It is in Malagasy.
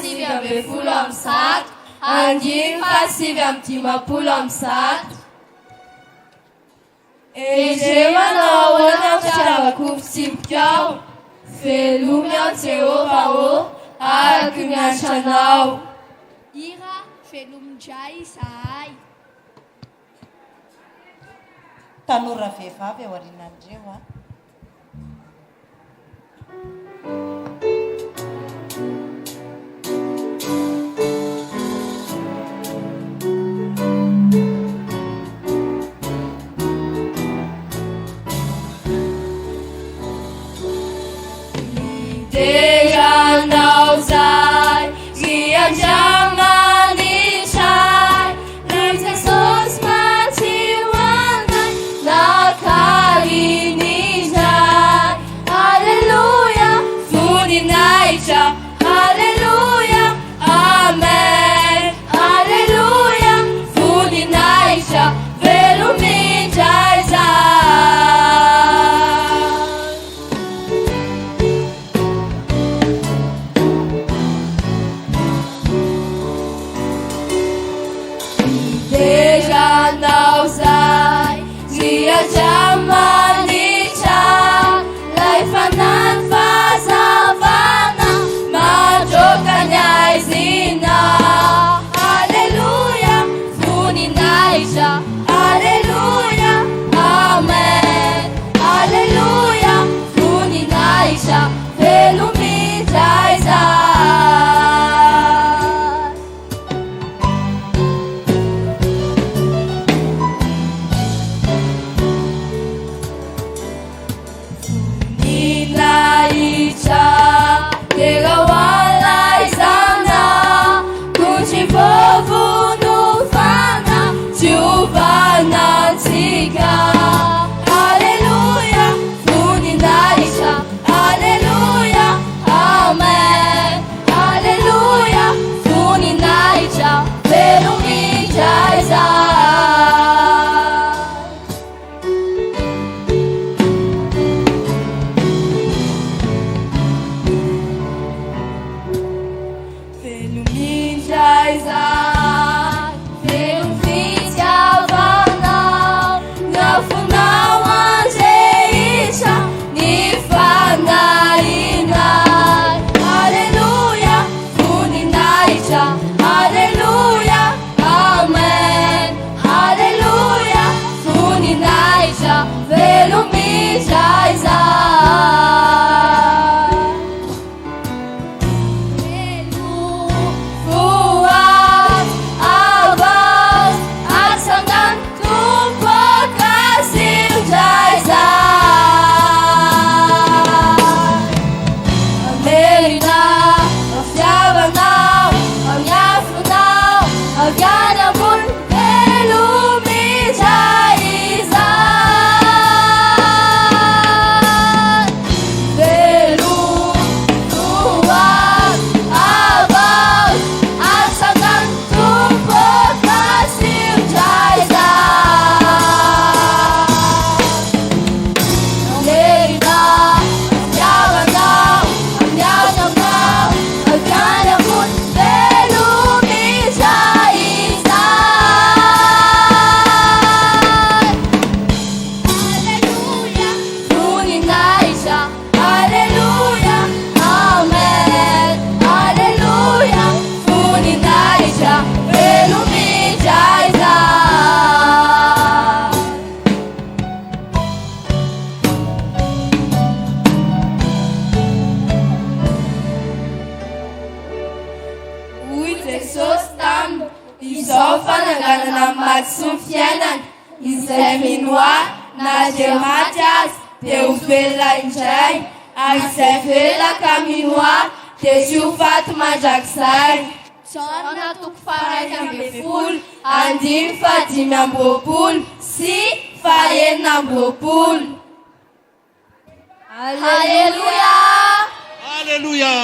sivy amby folo amby zato, andimy fahasivy amby dimapolo amby zato. Ejemanao ahoana fitiavako fitsipikao, velomy aho Jehova ô araka ny antranao. Ira velomindray izahay. Tanora vehivavy ao aorianandreo a. Dejanao zay riandramanitray, ray Jesosy matsiwanay nakarinindray. Alleluia, voninahitra, alleluia, amen. Alleluia, voninahitra, velomindray zay. Dejanao zay riandramanitray, lay fanany fahazavana mandroaka ny aizina. Alleluia, voninahitra, alleluia, amen. Alleluia, voninahitra, velomindray zay. Alleluia, voninahitra, alleluia, amen. Alleluia, voninahitra, velomindray zay. Velomindray zay, velom-fitiavanao, nafonao andrehitra ny fanahinay. Alleluia, voninahitra, alleluia, amen. Alleluia, voninahitra, velomindray zay. Izao fananganana maty sy ny fiainana, izay minoa na dia maty azy dia ho velona indray, ary izay velona ka minoa dia tsy ho faty mandrakizay. Jaona toko faha 1 andimy faha 5 sy faha 6. Alleluia! Alleluia!